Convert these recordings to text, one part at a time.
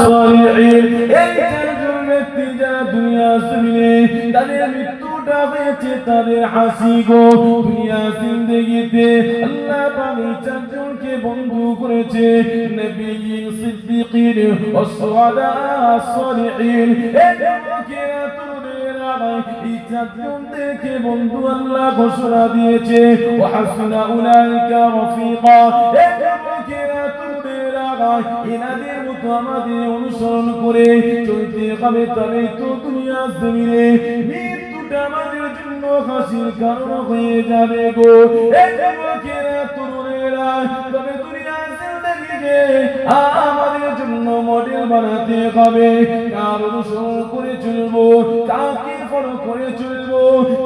সালিহিন এই চারজন ব্যক্তি যারা দুনিয়া জমিনে তাদের মৃত্যুটা হয়েছে তাদের হাসি গো দুনিয়া জিন্দেগিতে আল্লাহ পাক এই চারজনকে বন্ধু করেছে নবীন সিদ্দিকিন ওয়া শুহাদা সালিহিন এই চারজনদেরকে বন্ধু আল্লাহ ঘোষণা দিয়েছে ওয়া হাসনা উলাইকা রাফিকা এনাদের মতো আমাদের অনুসরণ করে চলতে হবে তবে তো দুনিয়া জমিনে মৃত্যুটা আমাদের জন্য হাসির কারণ হয়ে যাবে গো তরুণেরা তবে দুনিয়া জিন্দেগিকে আমাদের জন্য মডেল বানাতে হবে কার অনুসরণ করে চলবো কাকে ফলো করে চলবো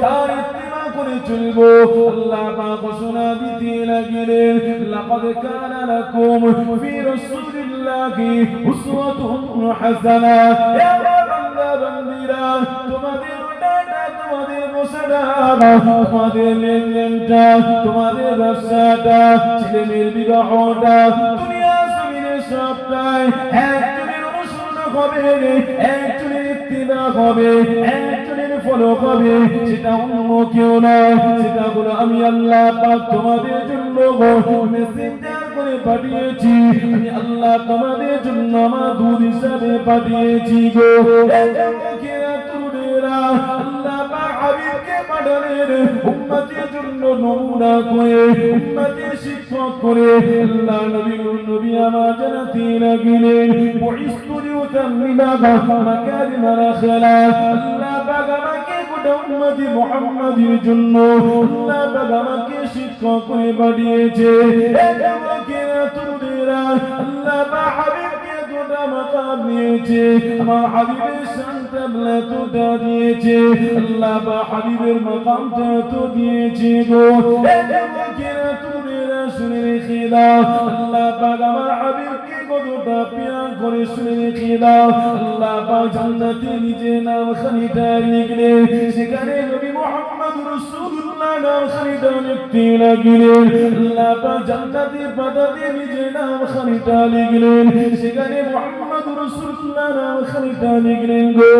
কার ইত্তিবা করে চলবো আল্লাহ পাক ঘোষণা দিতে লাগলেন লাকাদ কানা লাকুম ফি রাসূলিল্লাহি উসওয়াতুন হাসানা হে বান্দা বান্দীরা তোমাদের ডাটা তোমাদের বসাটা তোমাদের লেনদেনটা তোমাদের ব্যবসাটা ছেলেমেয়ের বিবাহটা দুনিয়া জমিনে সবটাই একজনের অনুসরণ হবে একজনের ইত্তিবা হবে একজনের ফলো হবে সেটা অন্য কেউ না সেটা হলো আমি আল্লাহ পাক তোমাদের জন্য মেসেঞ্জার করে পাঠিয়েছি আমি আল্লাহ তোমাদের জন্য আমার দূত হিসাবে পাঠিয়েছি গো আল্লাহ পাক হাবিবকে পাঠালেন উম্মতের জন্য নমুনা করে উম্মতের শিক্ষক করে আল্লাহ নবী আমার জানাতে লাগলেন বুইস্তু লিউতাম্মিমা মাকারিমাল আখলাক আল্লাহ পাক আমাকে গোটা উম্মতি মুহাম্মাদের জন্য আল্লাহ পাক আমাকে শিক্ষক করে পাঠিয়েছে আল্লাহ পাক হাবিবকে গোটা মাকাম দিয়েছে আমার হাবিবের শানটা এতটা দিয়েছে আল্লাহ পাক হাবিবের মাকামটা তো দিয়েছে গো শুনে রেখে দাও আল্লাহ পাক আমার হাবিবকে কতটা প্যার করে শুনে রেখে দাও আল্লাহ পাক জান্নাতে নিজে নাম খানিটা লিখলে সেখানে নবী মুহাম্মদ রাসূলুল্লাহ নাম খানিটা লিখতে লাগলেন আল্লাহ পাক জান্নাতে পাতাতে নিজে নাম খানিটা লিখলেন সেখানে মুহাম্মদ রাসূলুল্লাহ নাম খানিটা লিখলেন গো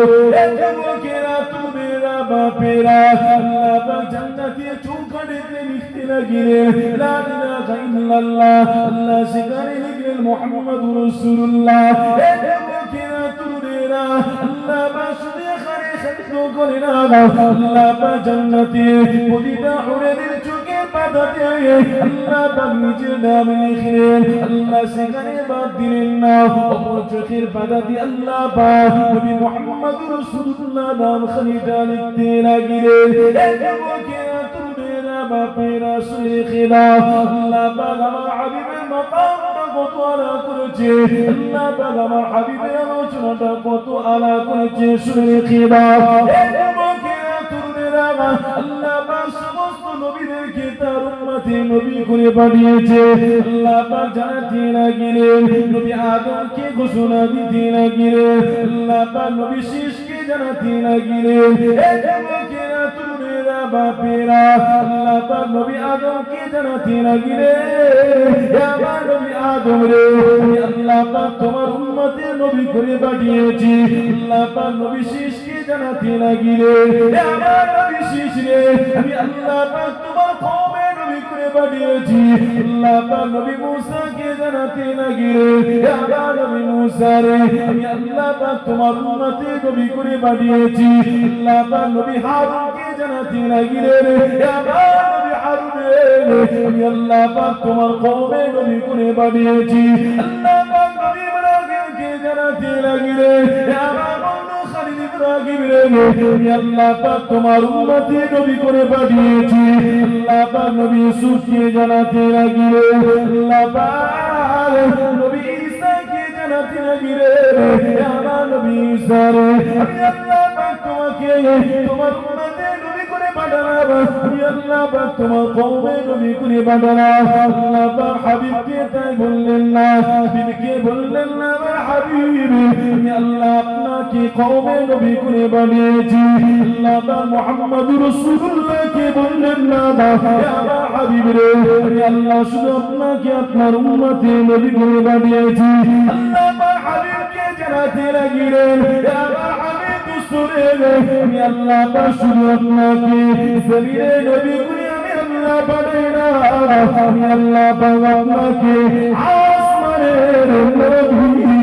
যুবকেরা তুমেরা বাপেরা আল্লাহ পাক জান্নাতে চৌকাঠে লিখতে লাগলেন লা ইলাহা ইল্লাল্লাহ আল্লাহ সেখানে লিখলেন মুহাম্মদ রাসূলুল্লাহ যুবকেরা তুমেরা আল্লাহ পাক শুধু এখানে সত্য করে না আল্লাহ পাক জান্নাতে প্রতিটা হুরেদের চোখে পাতাতে আল্লাহ পাক নিজের নাম লিখলেন আল্লাহ সেখানে বাদ দিলেন না অপর চোখের পাতাতে আল্লাহ পাক নবী মুহাম্মদ রাসূলুল্লাহ নাম খানিটা লিখতে লাগলেন যুবকেরা তুমেরা বাপেরা শুনে খেলা আল্লাহ পাক আমার হাবিবের মাকামটা কত আলা করেছে আল্লাহ পাক আমার হাবিবের আলোচনাটা কত আলা করেছে শুনে খেলা যুবকেরা তুমেরা আল্লাহ পাক সমস্ত নবীদেরকে তার উম্মতে নবী করে পাঠিয়েছে আল্লাহ পাক জানাতে লাগলেন নবী আদমকে ঘোষণা দিতে লাগলেন আল্লাহ পাক নবী শীষকে জানাতে লাগলেন যুবকেরা তুমেরা বাপেরা আল্লাহ পাক নবী আদমকে জানাতে লাগলেন হে আমার নবী আদম রে আল্লাহ পাক তোমার উম্মতের নবী করে পাঠিয়েছি আল্লাহ পাক নবী শীষকে জানাতে লাগলেন হে আমার নবী শীষ রে আমি আল্লাহ পাক তোমার কওমের নবী করে পাঠিয়েছি আল্লাহ পাক নবী মুসাকে জানাতে লাগলেন হে আমার নবী মুসা রে আমি আল্লাহ পাক তোমার উম্মতের নবী করে পাঠিয়েছি আল্লাহ পাক নবী হারুনকে জানাতে লাগলেন হে আমার নবী হারুন রে আমি আল্লাহ পাক তোমার কওমের নবী করে পাঠিয়েছি আল্লাহ পাক নবী ইব্রাহিমকে জানাতে লাগলেন হে আমার খালিল ইব্রাহিম রে আমি আল্লাহ পাক তোমার উম্মতে নবী করে পাঠিয়েছি আল্লাহ পাক নবী ইউসুফকে জানাতে লাগলেন আল্লাহ পাক নবী ঈসাকে জানাতে লাগলেন হে আমার নবী ঈসা রে আমি আল্লাহ পাক তোমাকে তোমার উম্মতে নবী করে পাঠালাম আমি আল্লাহ পাক তোমার কওমে নবী করে পাঠালাম আল্লাহ পাক হাবিবকে তাই বললেন না হাবিবকে বললেন না আমার হাবিব আমি আল্লাহ আপনাকে কওমে নবী করে বানিয়েছি আল্লাহ পাক মুহাম্মদ রাসূলুল্লাহকে বললেন না হে আমার হাবিব রে আমি আল্লাহ শুধু আপনাকে আপনার উম্মতে নবী করে বানিয়েছি আল্লাহ পাক হাবিবকে ডাকাতে লাগিলেন আমার হাবিব শুনেন আমি আল্লাহ পাক শুধু আপনাকে জমিনে নবী করে আমি আল্লাহ পাঠাই না আমি আল্লাহ পাক আপনাকে আসমানের নবী